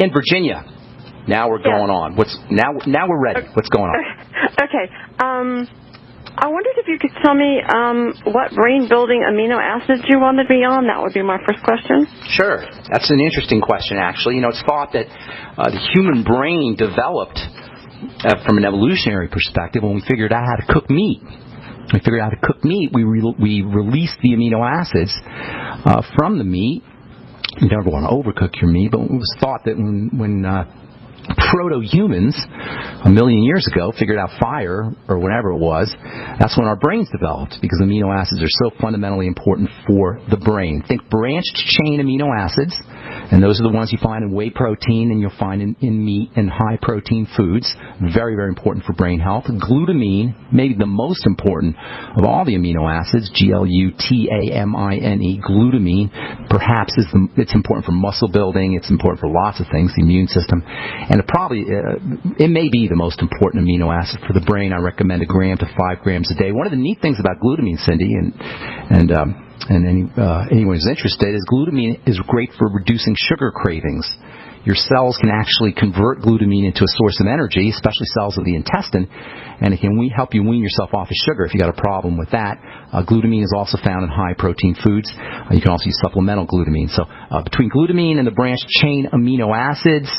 in Virginia. Now we're going on. Now we're ready. What's going on? Okay. I wondered if you could tell me what brain-building amino acids you want to be on. That would be my first question. Sure. That's an interesting question, actually. It's thought that the human brain developed from an evolutionary perspective when we figured out how to cook meat. We figured out how to cook meat. We released the amino acids from the meat. You never want to overcook your meat, but it was thought that when proto-humans, 1 million years ago, figured out fire, or whatever it was, that's when our brains developed, because amino acids are so fundamentally important for the brain. Think branched-chain amino acids, and those are the ones you find in whey protein and you'll find in meat and high-protein foods. Very, very important for brain health. Glutamine, maybe the most important of all the amino acids, Glutamine, glutamine, perhaps it's important for muscle building. It's important for lots of things, the immune system. And it may be the most important amino acid for the brain. I recommend 1 gram to 5 grams a day. One of the neat things about glutamine, Cindy, and anyone who's interested, is glutamine is great for reducing sugar cravings. Your cells can actually convert glutamine into a source of energy, especially cells of the intestine, and it can help you wean yourself off of sugar if you got a problem with that. Glutamine is also found in high-protein foods. You can also use supplemental glutamine. So between glutamine and the branched-chain amino acids,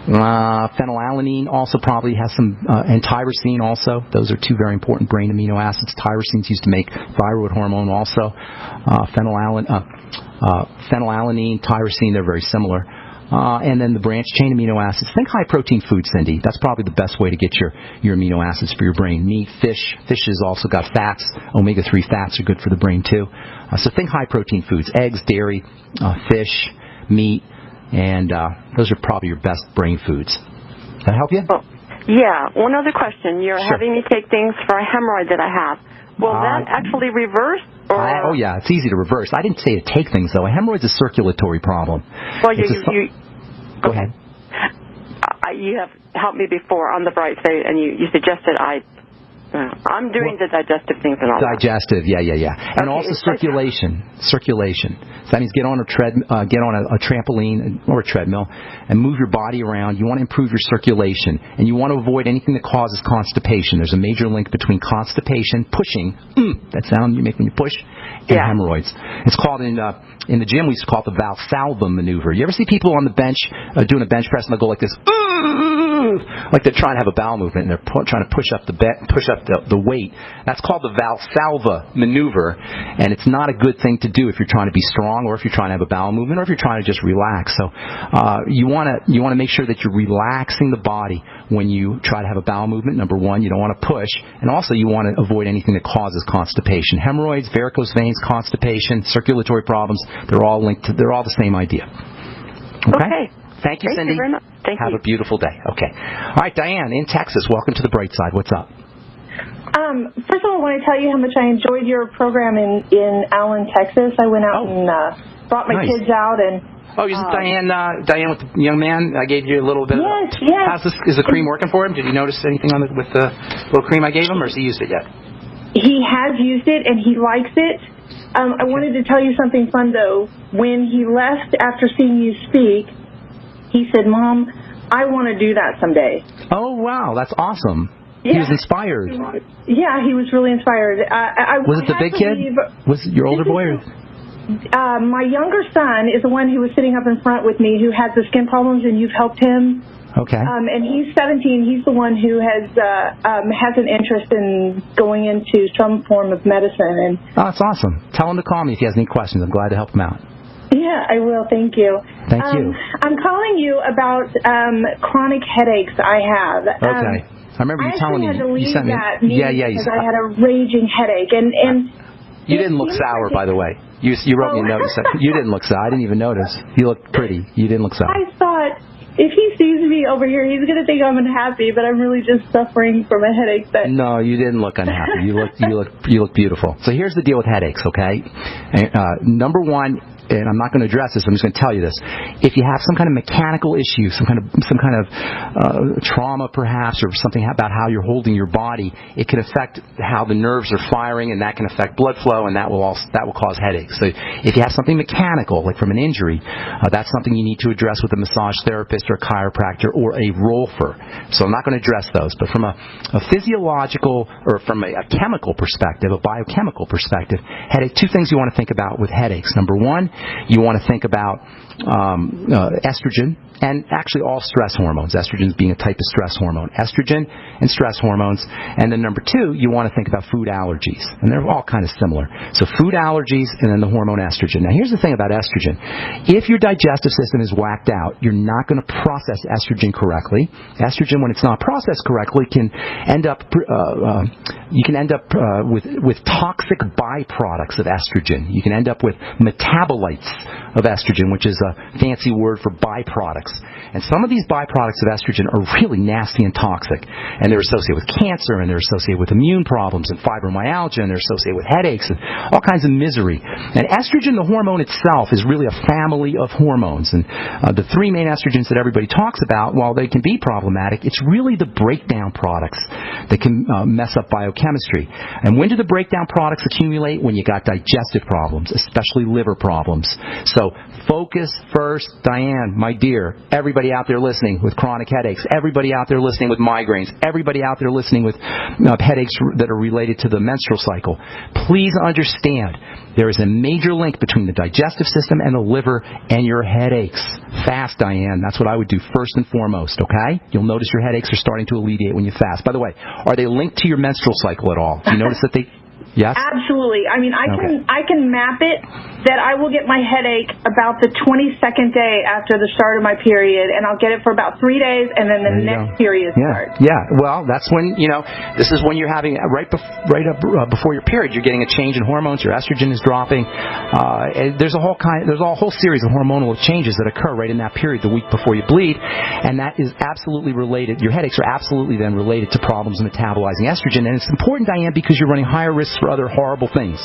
phenylalanine also probably has some, and tyrosine also. Those are 2 very important brain amino acids. Tyrosine is used to make thyroid hormone also. Phenylalanine, tyrosine, they're very similar. And then the branched-chain amino acids. Think high-protein food, Cindy. That's probably the best way to get your amino acids for your brain. Meat, fish. Fish has also got fats. Omega-3 fats are good for the brain, too. So think high-protein foods. Eggs, dairy, fish, meat. And those are probably your best brain foods. Does that help you? Oh, yeah. One other question. You're having me take things for a hemorrhoid that I have. Will that actually reverse? Oh, yeah. It's easy to reverse. I didn't say to take things, though. A hemorrhoid's a circulatory problem. Well, go ahead. You have helped me before on the bright side, and you suggested I'm doing the digestive things and all digestive, that. yeah. And also circulation. So that means get on a trampoline or a treadmill and move your body around. You want to improve your circulation, and you want to avoid anything that causes constipation. There's a major link between constipation, pushing, that sound you make when you push, and hemorrhoids. It's called in the gym, we used to call it the Valsalva maneuver. You ever see people on the bench doing a bench press and they'll go like this? Like they're trying to have a bowel movement and they're trying to push up the weight. That's called the Valsalva maneuver, and it's not a good thing to do if you're trying to be strong, or if you're trying to have a bowel movement, or if you're trying to just relax. So you want to make sure that you're relaxing the body when you try to have a bowel movement. Number one, you don't want to push, and also you want to avoid anything that causes constipation. Hemorrhoids, varicose veins, constipation, circulatory problems, they're all linked. They're all the same idea. Okay. Thank you, Cindy. Thank you very much. Have a beautiful day. Okay. All right, Diane in Texas. Welcome to the bright side. What's up? First of all, I want to tell you how much I enjoyed your program in Allen, Texas. I went out and brought my kids out and. Oh, is it Diane with the young man? I gave you a little bit. Yes. How's this? Is the cream working for him? Did you notice anything with the little cream I gave him, or has he used it yet? He has used it and he likes it. I wanted to tell you something fun though. When he left after seeing you speak, he said, "Mom, I want to do that someday." Oh, wow. That's awesome. Yeah. He was inspired. Yeah, he was really inspired. Was it the big kid? Was it your older boy? My younger son is the one who was sitting up in front with me who had the skin problems, and you've helped him. Okay. And he's 17. He's the one who has an interest in going into some form of medicine. And that's awesome. Tell him to call me if he has any questions. I'm glad to help him out. Yeah, I will. Thank you. Thank you. I'm calling you about chronic headaches I have. Okay. I remember you telling me. You sent me. Because I had a raging headache, and you didn't look sour, by the way. You wrote me a note. You didn't look sour. I didn't even notice. You looked pretty. You didn't look sour. I thought if he sees me over here, he's going to think I'm unhappy, but I'm really just suffering from a headache. No, you didn't look unhappy. You look beautiful. So here's the deal with headaches, okay? Number one, and I'm not going to address this, I'm just going to tell you this. If you have some kind of mechanical issue, some kind of trauma perhaps, or something about how you're holding your body, it can affect how the nerves are firing, and that can affect blood flow, and that will cause headaches. So if you have something mechanical, like from an injury, that's something you need to address with a massage therapist or a chiropractor or a rolfer. So I'm not going to address those, but from a physiological or from a chemical perspective, a biochemical perspective, headache, two things you want to think about with headaches. Number one, you want to think about estrogen, and actually all stress hormones, estrogen being a type of stress hormone, estrogen and stress hormones. And then number two, you want to think about food allergies, and they're all kind of similar. So food allergies and then the hormone estrogen. Now here's the thing about estrogen. If your digestive system is whacked out, you're not going to process estrogen correctly. Estrogen, when it's not processed correctly, can end up with toxic byproducts of estrogen. You can end up with metabolites of estrogen, which is a fancy word for byproducts. And some of these byproducts of estrogen are really nasty and toxic. And they're associated with cancer, and they're associated with immune problems and fibromyalgia, and they're associated with headaches and all kinds of misery. And estrogen, the hormone itself, is really a family of hormones. And the three main estrogens that everybody talks about, while they can be problematic, it's really the breakdown products that can mess up biochemistry. And when do the breakdown products accumulate? When you got digestive problems, especially liver problems. So focus first. Diane, my dear, everybody out there listening with chronic headaches, everybody out there listening with migraines, everybody out there listening with headaches that are related to the menstrual cycle, please understand there is a major link between the digestive system and the liver and your headaches. Fast, Diane. That's what I would do first and foremost, okay? You'll notice your headaches are starting to alleviate when you fast. By the way, are they linked to your menstrual cycle at all? Do you notice that they... Yes? Absolutely. I mean, I can map it that I will get my headache about the 22nd day after the start of my period, and I'll get it for about 3 days, and then the next period starts. Yeah. Well, that's when, this is when you're having, right before your period, you're getting a change in hormones, your estrogen is dropping. There's a whole series of hormonal changes that occur right in that period, the week before you bleed, and that is absolutely related. Your headaches are absolutely then related to problems metabolizing estrogen, and it's important, Diane, because you're running higher risks for other horrible things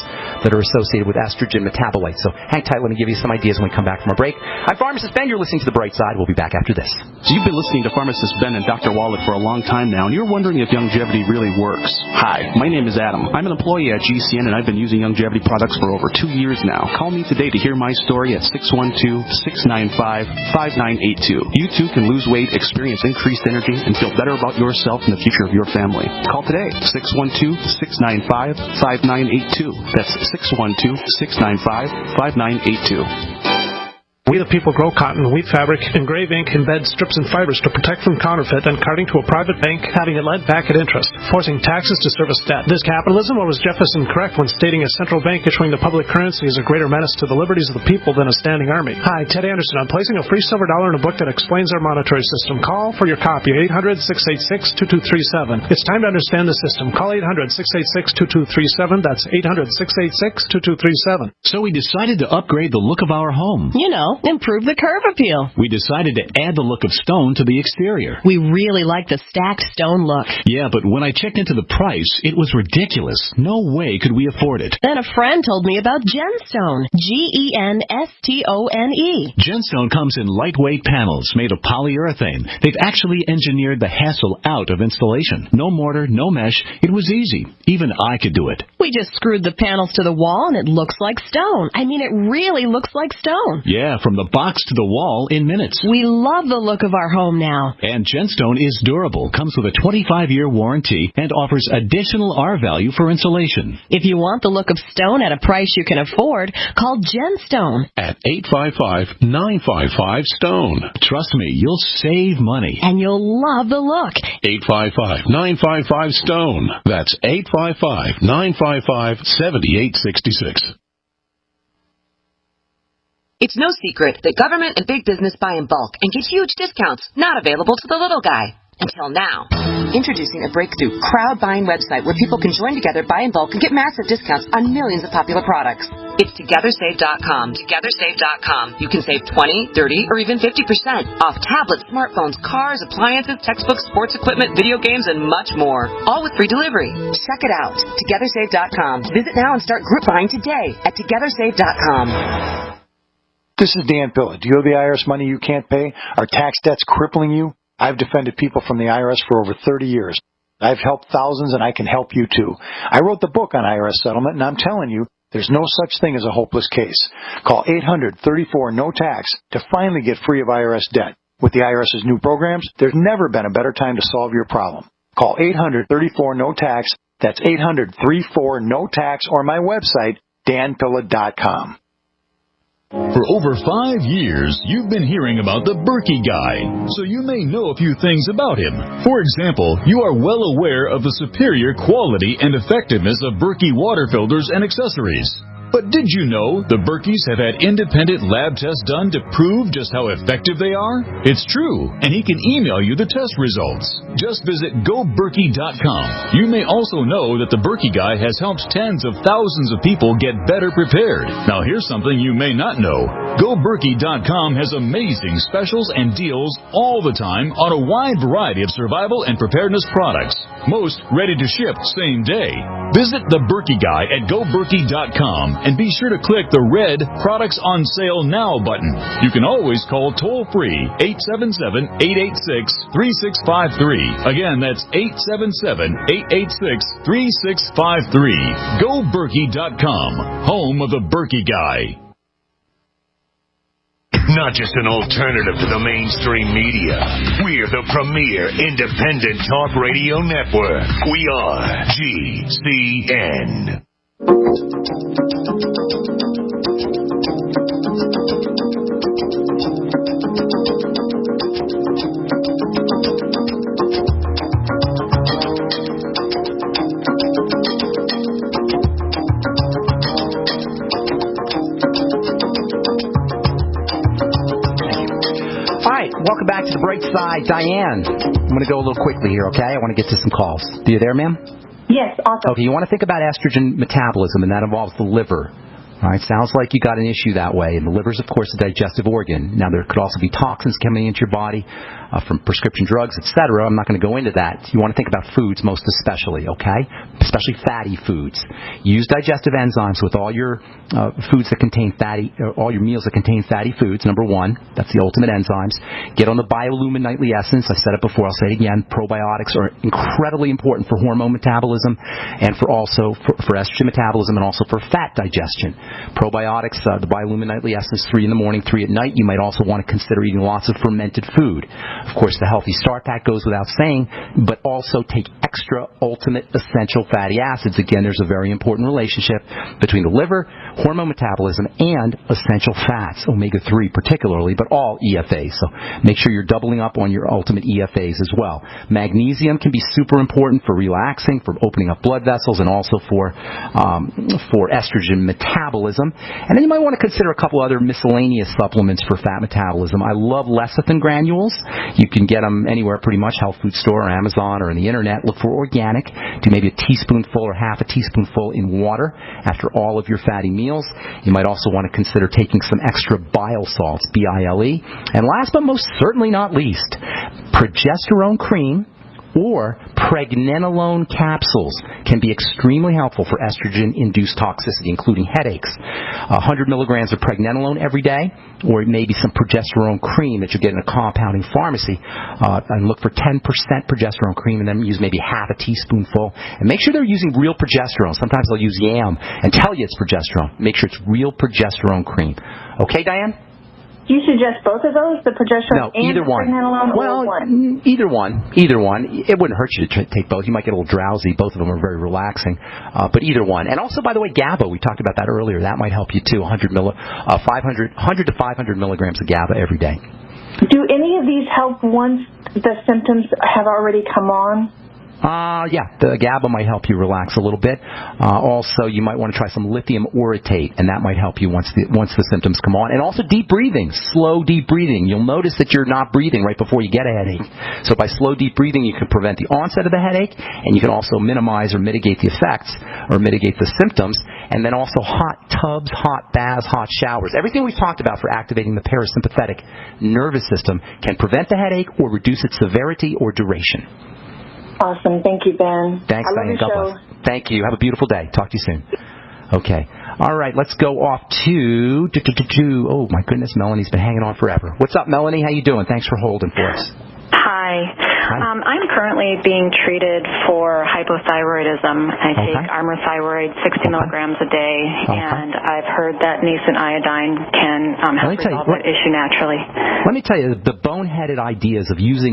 that are associated with estrogen metabolites. So hang tight, let me give you some ideas when we come back from our break. I'm Pharmacist Ben, you're listening to The Bright Side. We'll be back after this. So you've been listening to Pharmacist Ben and Dr. Wallach for a long time now, and you're wondering if Youngevity really works. Hi, my name is Adam. I'm an employee at GCN, and I've been using Youngevity products for over 2 years now. Call me today to hear my story at 612-695-5982. You too can lose weight, experience increased energy, and feel better about yourself and the future of your family. Call today, 612-695-5982. That's 612-695-5982. We the people grow cotton, weave fabric, engrave ink, embed strips and fibers to protect from counterfeit, then carting to a private bank, having it lent back at interest, forcing taxes to service debt. This capitalism, or was Jefferson correct when stating a central bank issuing the public currency is a greater menace to the liberties of the people than a standing army? Hi, Ted Anderson. I'm placing a free silver dollar in a book that explains our monetary system. Call for your copy at 800-686-2237. It's time to understand the system. Call 800-686-2237. That's 800-686-2237. So we decided to upgrade the look of our home. Improve the curve appeal. We decided to add the look of stone to the exterior. We really like the stacked stone look. Yeah, but when I checked into the price, it was ridiculous. No way could we afford it. Then a friend told me about Genstone. Genstone. Genstone comes in lightweight panels made of polyurethane. They've actually engineered the hassle out of installation. No mortar, no mesh. It was easy. Even I could do it. We just screwed the panels to the wall and it looks like stone. I mean, it really looks like stone. Yeah, from the box to the wall in minutes. We love the look of our home now. And Genstone is durable, comes with a 25-year warranty, and offers additional R value for insulation. If you want the look of stone at a price you can afford, call Genstone at 855-955-STONE. Trust me, you'll save money. And you'll love the look. 855-955-STONE. That's 855-955-7866. It's no secret that government and big business buy in bulk and get huge discounts not available to the little guy. Until now. Introducing a breakthrough crowd buying website where people can join together, buy in bulk, and get massive discounts on millions of popular products. It's TogetherSave.com. TogetherSave.com. You can save 20, 30, or even 50% off tablets, smartphones, cars, appliances, textbooks, sports equipment, video games, and much more. All with free delivery. Check it out. TogetherSave.com. Visit now and start group buying today at TogetherSave.com. This is Dan Pilla. Do you owe the IRS money you can't pay? Are tax debts crippling you? I've defended people from the IRS for over 30 years. I've helped thousands, and I can help you too. I wrote the book on IRS settlement, and I'm telling you, there's no such thing as a hopeless case. Call 800-34-NO-TAX to finally get free of IRS debt. With the IRS's new programs, there's never been a better time to solve your problem. Call 800-34-NO-TAX. That's 800-34-NO-TAX, or my website, danpilla.com. For over 5 years, you've been hearing about the Berkey Guy, so you may know a few things about him. For example, you are well aware of the superior quality and effectiveness of Berkey water filters and accessories. But did you know the Berkeys have had independent lab tests done to prove just how effective they are? It's true, and he can email you the test results. Just visit GoBerkey.com. You may also know that the Berkey Guy has helped tens of thousands of people get better prepared. Now here's something you may not know. GoBerkey.com has amazing specials and deals all the time on a wide variety of survival and preparedness products. Most ready to ship same day. Visit the Berkey Guy at GoBerkey.com and be sure to click the red Products on Sale Now button. You can always call toll-free 877-886-3653. Again, that's 877-886-3653. GoBerkey.com, home of the Berkey Guy. Not just an alternative to the mainstream media. We're the premier independent talk radio network. We are GCN. Welcome back to the Bright Side. Diane, I'm going to go a little quickly here, okay? I want to get to some calls. Are you there, ma'am? Yes, awesome. Okay, you want to think about estrogen metabolism, and that involves the liver. All right, sounds like you got an issue that way. And the liver is, of course, a digestive organ. Now, there could also be toxins coming into your body from prescription drugs, etc. I'm not going to go into that. You want to think about foods most especially, okay? Especially fatty foods. Use digestive enzymes with all your foods that contain fatty, all your meals that contain fatty foods, number one. That's the ultimate enzymes. Get on the Biolumin Nightly Essence. I said it before. I'll say it again. Probiotics are incredibly important for hormone metabolism and for estrogen metabolism and also for fat digestion. Probiotics, the Biolumin Nightly Essence, 3 in the morning, 3 at night. You might also want to consider eating lots of fermented food. Of course, the Healthy Start Pack goes without saying, but also take extra ultimate essential fatty acids. Again, there's a very important relationship between the liver, hormone metabolism, and essential fats, omega-3 particularly, but all EFAs. So make sure you're doubling up on your ultimate EFAs as well. Magnesium can be super important for relaxing, for opening up blood vessels, and also for estrogen metabolism. And then you might want to consider a couple other miscellaneous supplements for fat metabolism. I love lecithin granules. You can get them anywhere pretty much, health food store or Amazon or on the internet. Look for organic. Do maybe a teaspoonful or half a teaspoonful in water after all of your fatty meals. You might also want to consider taking some extra bile salts, B-I-L-E. And last but most certainly not least, progesterone cream or pregnenolone capsules can be extremely helpful for estrogen-induced toxicity, including headaches. 100 milligrams of pregnenolone every day, or maybe some progesterone cream that you get in a compounding pharmacy. And look for 10% progesterone cream, and then use maybe half a teaspoonful. And make sure they're using real progesterone. Sometimes they'll use yam and tell you it's progesterone. Make sure it's real progesterone cream. Okay, Diane? Do you suggest both of those, the progesterone and either the one. pregnenolone, Well, or one? Either one. It wouldn't hurt you to take both. You might get a little drowsy. Both of them are very relaxing. But either one. And also, by the way, GABA, we talked about that earlier. That might help you too. 100 to 500 milligrams of GABA every day. Do any of these help once the symptoms have already come on? Yeah, the GABA might help you relax a little bit. Also, you might want to try some lithium orotate, and that might help you once the symptoms come on. And also deep breathing, slow deep breathing. You'll notice that you're not breathing right before you get a headache. So by slow deep breathing, you can prevent the onset of the headache, and you can also minimize or mitigate the effects or mitigate the symptoms. And then also hot tubs, hot baths, hot showers. Everything we've talked about for activating the parasympathetic nervous system can prevent the headache or reduce its severity or duration. Awesome. Thank you, Ben. Thanks, I love Diane. your show. God bless. Thank you. Have a beautiful day. Talk to you soon. Okay. All right, let's go off to... Oh, my goodness, Melanie's been hanging on forever. What's up, Melanie? How you doing? Thanks for holding for us. Hi. I'm currently being treated for hypothyroidism. I take Armour Thyroid 60 milligrams a day, and I've heard that nascent iodine can help resolve that issue naturally. Let me tell you, the boneheaded ideas of using